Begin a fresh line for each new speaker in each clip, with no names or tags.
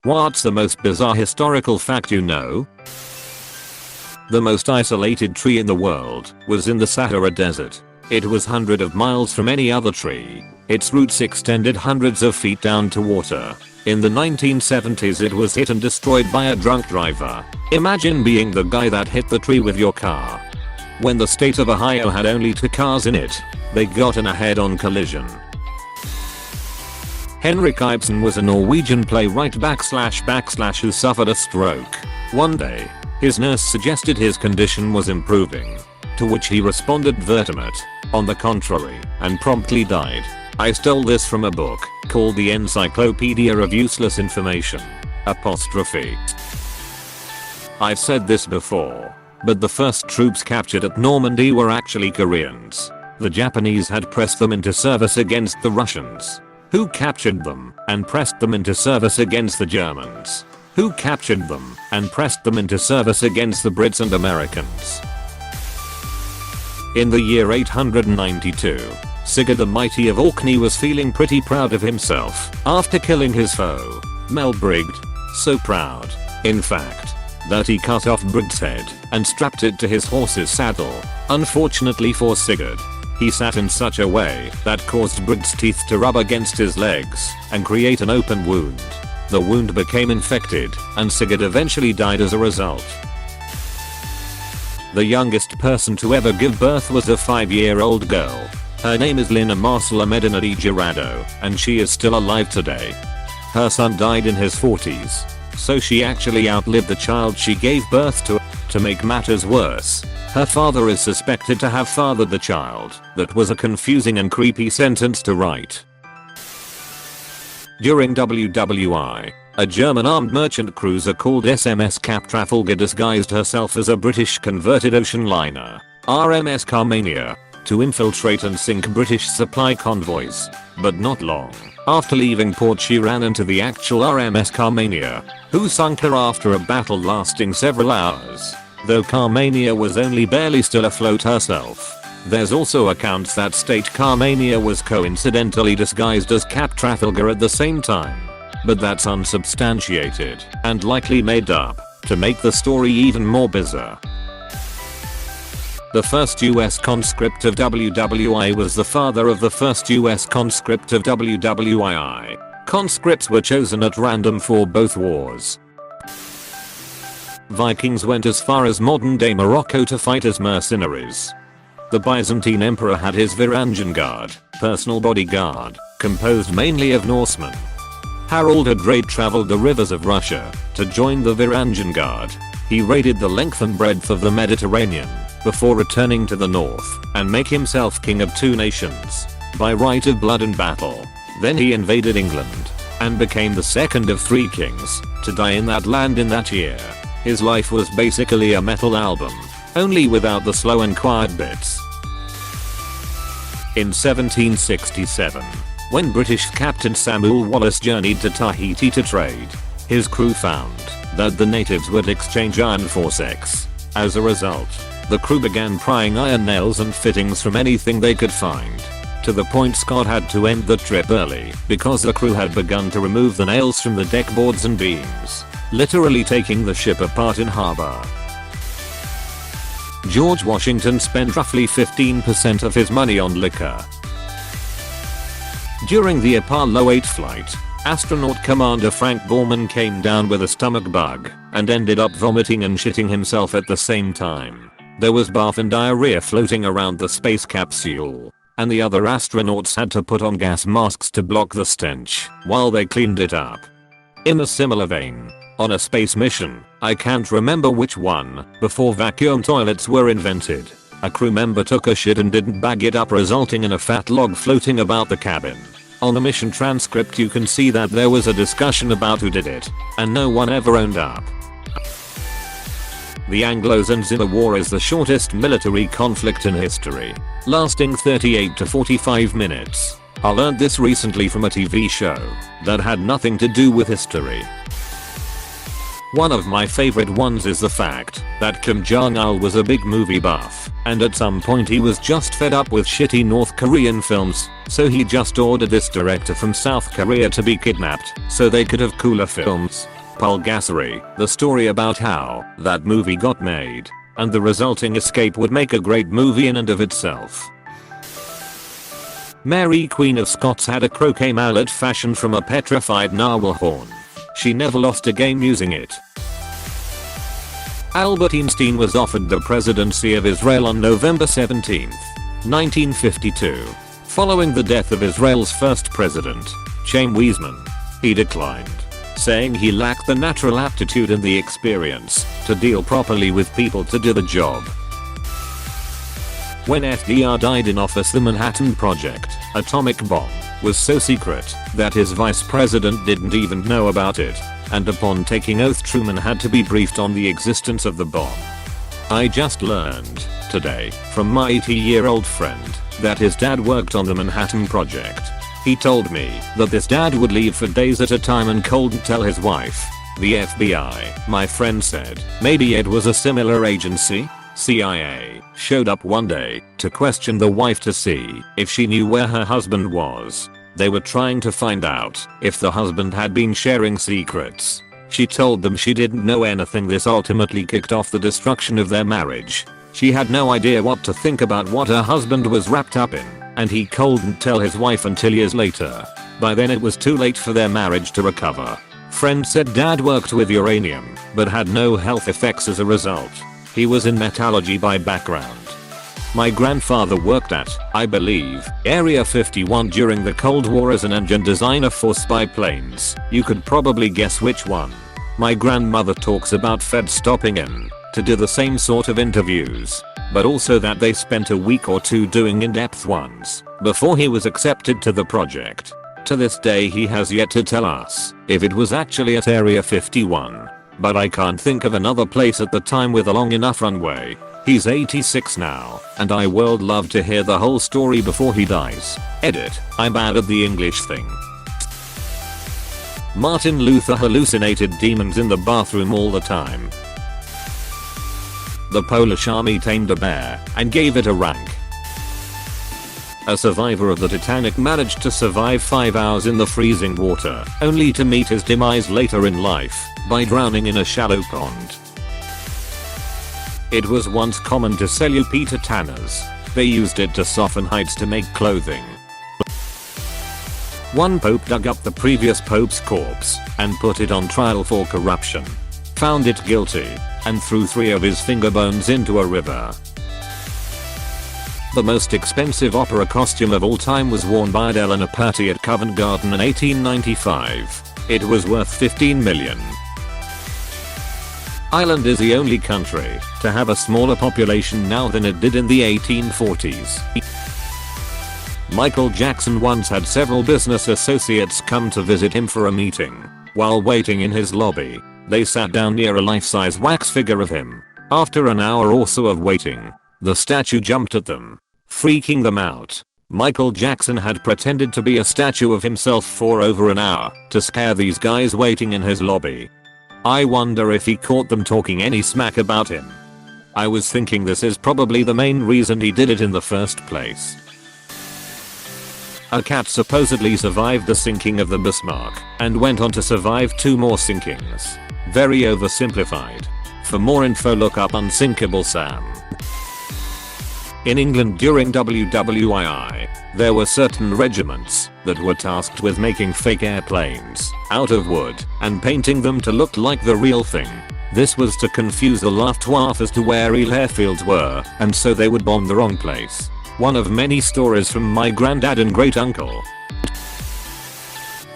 What's the most bizarre historical fact you know? The most isolated tree in the world was in the Sahara Desert. It was hundreds of miles from any other tree. Its roots extended hundreds of feet down to water. In the 1970s it was hit and destroyed by a drunk driver. Imagine being the guy that hit the tree with your car. When the state of Ohio had only 2 cars in it, they got in a head-on collision. Henrik Ibsen was a Norwegian playwright who suffered a stroke. One day, his nurse suggested his condition was improving, to which he responded verbatim, "On the contrary," and promptly died. I stole this from a book called The Encyclopedia of Useless Information. I've said this before, but the first troops captured at Normandy were actually Koreans. The Japanese had pressed them into service against the Russians, who captured them and pressed them into service against the Germans, who captured them and pressed them into service against the Brits and Americans. In the year 892, Sigurd the Mighty of Orkney was feeling pretty proud of himself after killing his foe, Melbrigd. So proud, in fact, that he cut off Brigd's head and strapped it to his horse's saddle. Unfortunately for Sigurd, he sat in such a way that caused Brigd's teeth to rub against his legs and create an open wound. The wound became infected, and Sigurd eventually died as a result. The youngest person to ever give birth was a 5-year-old girl. Her name is Lina Marcela Medina de Gerardo, and she is still alive today. Her son died in his 40s, so she actually outlived the child she gave birth to. To make matters worse, her father is suspected to have fathered the child. That was a confusing and creepy sentence to write. During WWI, a German armed merchant cruiser called SMS Cap Trafalgar disguised herself as a British converted ocean liner, RMS Carmania, to infiltrate and sink British supply convoys. But not long after leaving port she ran into the actual RMS Carmania, who sunk her after a battle lasting several hours. Though Carmania was only barely still afloat herself. There's also accounts that state Carmania was coincidentally disguised as Cap Trafalgar at the same time. But that's unsubstantiated and likely made up to make the story even more bizarre. The first US conscript of WWI was the father of the first US conscript of WWII. Conscripts were chosen at random for both wars. Vikings went as far as modern-day Morocco to fight as mercenaries. The Byzantine emperor had his Varangian Guard, personal bodyguard, composed mainly of Norsemen. Harald the Great traveled the rivers of Russia to join the Varangian Guard. He raided the length and breadth of the Mediterranean before returning to the north and make himself king of 2 nations by right of blood and battle. Then he invaded England and became the second of 3 kings to die in that land in that year. His life was basically a metal album, only without the slow and quiet bits. In 1767, when British Captain Samuel Wallis journeyed to Tahiti to trade, his crew found that the natives would exchange iron for sex. As a result, the crew began prying iron nails and fittings from anything they could find. To the point Scott had to end the trip early because the crew had begun to remove the nails from the deck boards and beams, literally taking the ship apart in harbor. George Washington spent roughly 15% of his money on liquor. During the Apollo 8 flight, astronaut Commander Frank Borman came down with a stomach bug and ended up vomiting and shitting himself at the same time. There was barf and diarrhea floating around the space capsule, and the other astronauts had to put on gas masks to block the stench while they cleaned it up. In a similar vein, on a space mission, I can't remember which one, before vacuum toilets were invented, a crew member took a shit and didn't bag it up, resulting in a fat log floating about the cabin. On the mission transcript you can see that there was a discussion about who did it, and no one ever owned up. The Anglo-Zanzibar War is the shortest military conflict in history, lasting 38 to 45 minutes. I learned this recently from a TV show that had nothing to do with history. One of my favorite ones is the fact that Kim Jong-il was a big movie buff, and at some point he was just fed up with shitty North Korean films, so he just ordered this director from South Korea to be kidnapped so they could have cooler films. Pulgassery, the story about how that movie got made, and the resulting escape would make a great movie in and of itself. Mary Queen of Scots had a croquet mallet fashioned from a petrified narwhal horn. She never lost a game using it. Albert Einstein was offered the presidency of Israel on November 17, 1952. Following the death of Israel's first president, Chaim Weizmann, he declined, saying he lacked the natural aptitude and the experience to deal properly with people to do the job. When FDR died in office, the Manhattan Project, atomic bomb, was so secret that his vice president didn't even know about it, and upon taking oath Truman had to be briefed on the existence of the bomb. I just learned today from my 80-year-old friend that his dad worked on the Manhattan Project. He told me that this dad would leave for days at a time and couldn't tell his wife. The FBI, my friend said, maybe it was a similar agency? CIA showed up one day to question the wife to see if she knew where her husband was. They were trying to find out if the husband had been sharing secrets. She told them she didn't know anything. This ultimately kicked off the destruction of their marriage. She had no idea what to think about what her husband was wrapped up in, and he couldn't tell his wife until years later. By then it was too late for their marriage to recover. Friend said dad worked with uranium, but had no health effects as a result. He was in metallurgy by background. My grandfather worked at, I believe, Area 51 during the Cold War as an engine designer for spy planes. You could probably guess which one. My grandmother talks about Fed stopping in to do the same sort of interviews, but also that they spent a week or two doing in-depth ones before he was accepted to the project. To this day he has yet to tell us if it was actually at Area 51. But I can't think of another place at the time with a long enough runway. He's 86 now, and I would love to hear the whole story before he dies. Edit, I'm bad at the English thing. Martin Luther hallucinated demons in the bathroom all the time. The Polish army tamed a bear and gave it a rank. A survivor of the Titanic managed to survive 5 hours in the freezing water, only to meet his demise later in life by drowning in a shallow pond. It was once common to sell you Peter tanners. They used it to soften hides to make clothing. One pope dug up the previous pope's corpse and put it on trial for corruption. Found it guilty and threw 3 of his finger bones into a river. The most expensive opera costume of all time was worn by Adele in a party at Covent Garden in 1895. It was worth 15 million. Ireland is the only country to have a smaller population now than it did in the 1840s. Michael Jackson once had several business associates come to visit him for a meeting. While waiting in his lobby, they sat down near a life-size wax figure of him. After an hour or so of waiting, the statue jumped at them, freaking them out. Michael Jackson had pretended to be a statue of himself for over an hour to scare these guys waiting in his lobby. I wonder if he caught them talking any smack about him. I was thinking this is probably the main reason he did it in the first place. A cat supposedly survived the sinking of the Bismarck and went on to survive 2 more sinkings. Very oversimplified. For more info look up Unsinkable Sam. In England during WWII, there were certain regiments that were tasked with making fake airplanes out of wood and painting them to look like the real thing. This was to confuse the Luftwaffe as to where real airfields were, and so they would bomb the wrong place. One of many stories from my granddad and great uncle.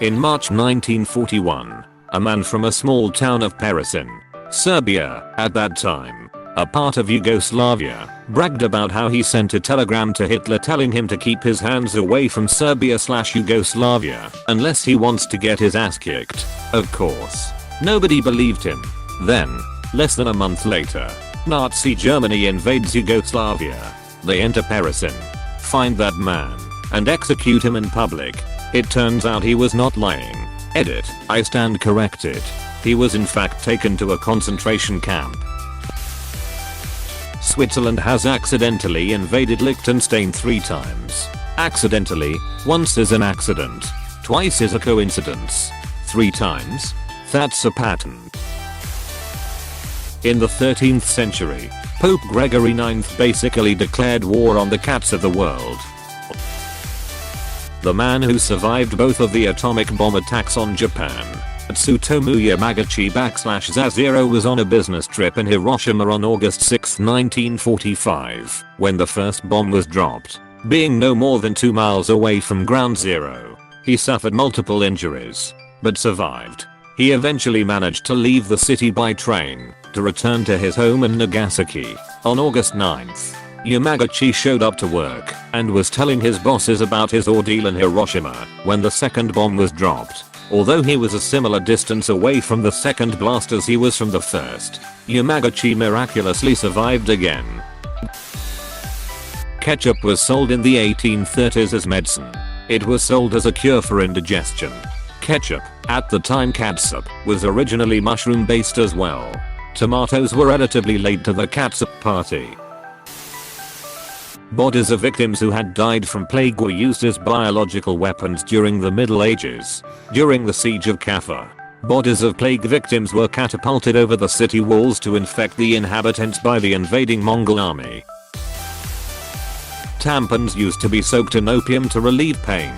In March 1941, a man from a small town of Peresin, Serbia, at that time, a part of Yugoslavia, bragged about how he sent a telegram to Hitler telling him to keep his hands away from Serbia/Yugoslavia unless he wants to get his ass kicked. Of course, nobody believed him. Then, less than a month later, Nazi Germany invades Yugoslavia. They enter Peresin, find that man, and execute him in public. It turns out he was not lying. Edit, I stand corrected. He was in fact taken to a concentration camp. Switzerland has accidentally invaded Liechtenstein 3 times. Accidentally, once is an accident, twice is a coincidence, 3 times? That's a pattern. In the 13th century, Pope Gregory IX basically declared war on the cats of the world. The man who survived both of the atomic bomb attacks on Japan, Tsutomu Yamaguchi/Zazero, was on a business trip in Hiroshima on August 6, 1945, when the first bomb was dropped. Being no more than 2 miles away from ground zero, he suffered multiple injuries, but survived. He eventually managed to leave the city by train to return to his home in Nagasaki. On August 9th, Yamaguchi showed up to work and was telling his bosses about his ordeal in Hiroshima when the second bomb was dropped. Although he was a similar distance away from the second blast as he was from the first, Yamaguchi miraculously survived again. Ketchup was sold in the 1830s as medicine. It was sold as a cure for indigestion. Ketchup, at the time catsup, was originally mushroom based as well. Tomatoes were relatively late to the catsup party. Bodies of victims who had died from plague were used as biological weapons during the Middle Ages. During the siege of Kaffa, bodies of plague victims were catapulted over the city walls to infect the inhabitants by the invading Mongol army. Tampons used to be soaked in opium to relieve pain.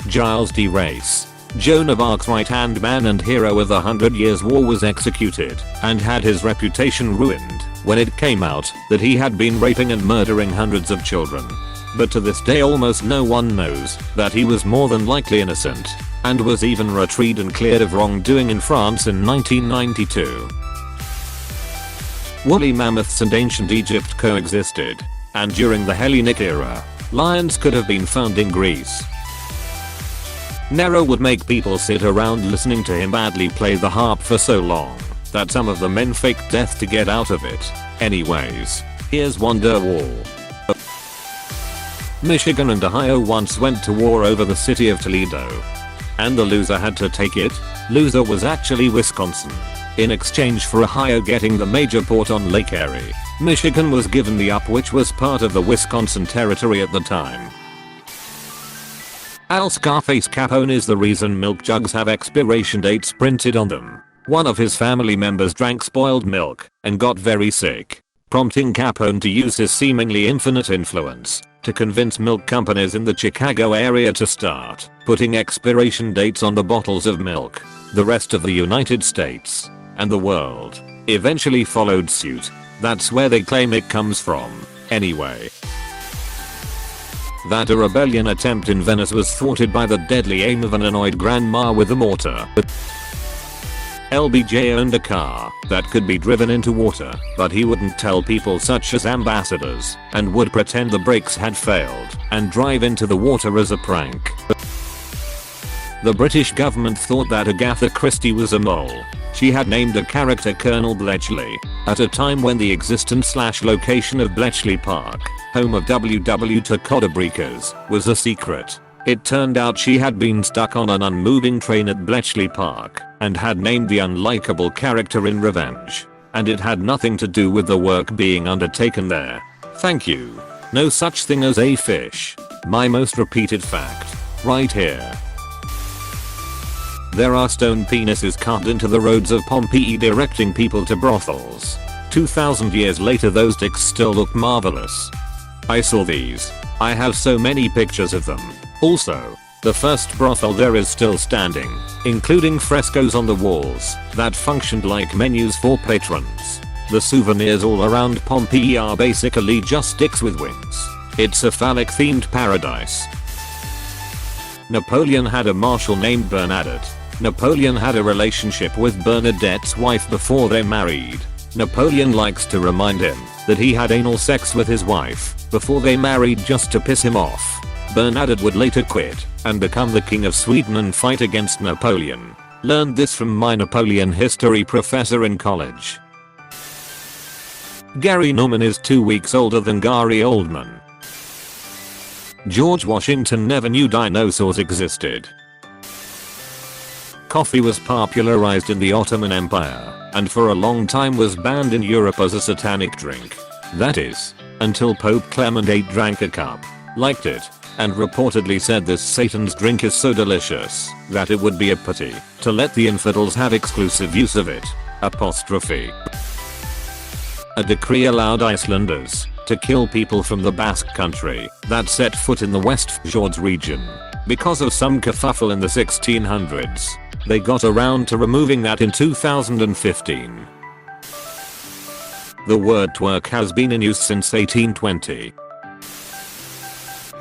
Giles D. Race, Joan of Arc's right-hand man and hero of the 100 Years' War, was executed and had his reputation ruined when it came out that he had been raping and murdering hundreds of children. But to this day almost no one knows that he was more than likely innocent, and was even retrieved and cleared of wrongdoing in France in 1992. Woolly mammoths and ancient Egypt coexisted, and during the Hellenic era, lions could have been found in Greece. Nero would make people sit around listening to him badly play the harp for so long that some of the men faked death to get out of it. Anyways, here's Wonderwall. Michigan and Ohio once went to war over the city of Toledo, and the loser had to take it. Loser was actually Wisconsin. In exchange for Ohio getting the major port on Lake Erie, Michigan was given the Up, which was part of the Wisconsin Territory at the time. Al Scarface Capone is the reason milk jugs have expiration dates printed on them. One of his family members drank spoiled milk and got very sick, prompting Capone to use his seemingly infinite influence to convince milk companies in the Chicago area to start putting expiration dates on the bottles of milk. The rest of the United States and the world eventually followed suit. That's where they claim it comes from, anyway. That a rebellion attempt in Venice was thwarted by the deadly aim of an annoyed grandma with a mortar. LBJ owned a car that could be driven into water, but he wouldn't tell people such as ambassadors, and would pretend the brakes had failed and drive into the water as a prank. The British government thought that Agatha Christie was a mole. She had named a character Colonel Bletchley at a time when the existence/location of Bletchley Park, home of W.W. Tocoda-Breakers, was a secret. It turned out she had been stuck on an unmoving train at Bletchley Park and had named the unlikable character in revenge. And it had nothing to do with the work being undertaken there. Thank you. No such thing as a fish. My most repeated fact. Right here. There are stone penises carved into the roads of Pompeii directing people to brothels. 2,000 years later those dicks still look marvelous. I saw these. I have so many pictures of them. Also, the first brothel there is still standing, including frescoes on the walls that functioned like menus for patrons. The souvenirs all around Pompeii are basically just dicks with wings. It's a phallic themed paradise. Napoleon had a marshal named Bernadette. Napoleon had a relationship with Bernadette's wife before they married. Napoleon likes to remind him that he had anal sex with his wife before they married just to piss him off. Bernadette would later quit and become the king of Sweden and fight against Napoleon. Learned this from my Napoleon history professor in college. Gary Norman is 2 weeks older than Gary Oldman. George Washington never knew dinosaurs existed. Coffee was popularized in the Ottoman Empire and for a long time was banned in Europe as a satanic drink. That is, until Pope Clement VIII drank a cup, liked it, and reportedly said this Satan's drink is so delicious that it would be a pity to let the infidels have exclusive use of it. Apostrophe. A decree allowed Icelanders to kill people from the Basque country that set foot in the West Fjords region. Because of some kerfuffle in the 1600s, they got around to removing that in 2015. The word twerk has been in use since 1820.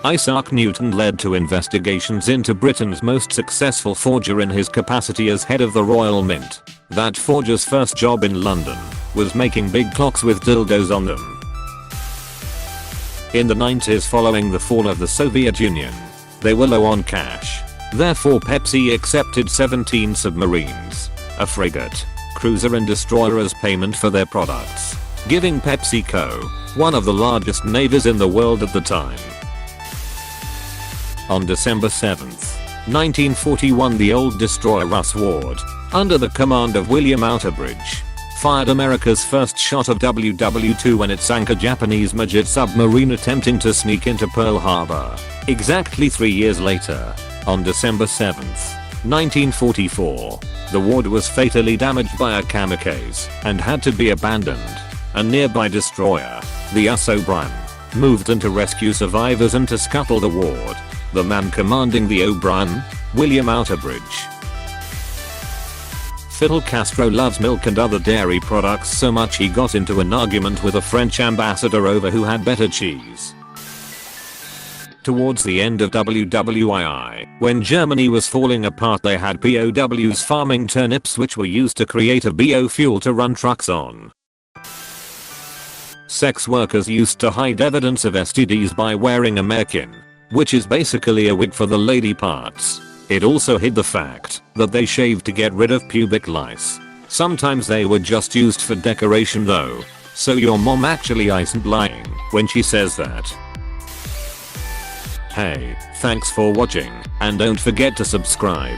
Isaac Newton led to investigations into Britain's most successful forger in his capacity as head of the Royal Mint. That forger's first job in London was making big clocks with dildos on them. In the 90s following the fall of the Soviet Union, they were low on cash. Therefore Pepsi accepted 17 submarines, a frigate, cruiser and destroyer as payment for their products, giving PepsiCo one of the largest navies in the world at the time. On December 7th, 1941, the old destroyer Russ Ward, under the command of William Outerbridge, fired America's first shot of WW2 when it sank a Japanese midget submarine attempting to sneak into Pearl Harbor. Exactly 3 years later, on December 7th, 1944, the Ward was fatally damaged by a kamikaze and had to be abandoned. A nearby destroyer, the US O'Brien, moved in to rescue survivors and to scuttle the Ward. The man commanding the O'Brien, William Outerbridge. Fidel Castro loves milk and other dairy products so much he got into an argument with a French ambassador over who had better cheese. Towards the end of WWII, when Germany was falling apart, they had POWs farming turnips which were used to create a biofuel to run trucks on. Sex workers used to hide evidence of STDs by wearing a merkin, which is basically a wig for the lady parts. It also hid the fact that they shaved to get rid of pubic lice. Sometimes they were just used for decoration though, so your mom actually isn't lying when she says that. Hey, thanks for watching, and don't forget to subscribe.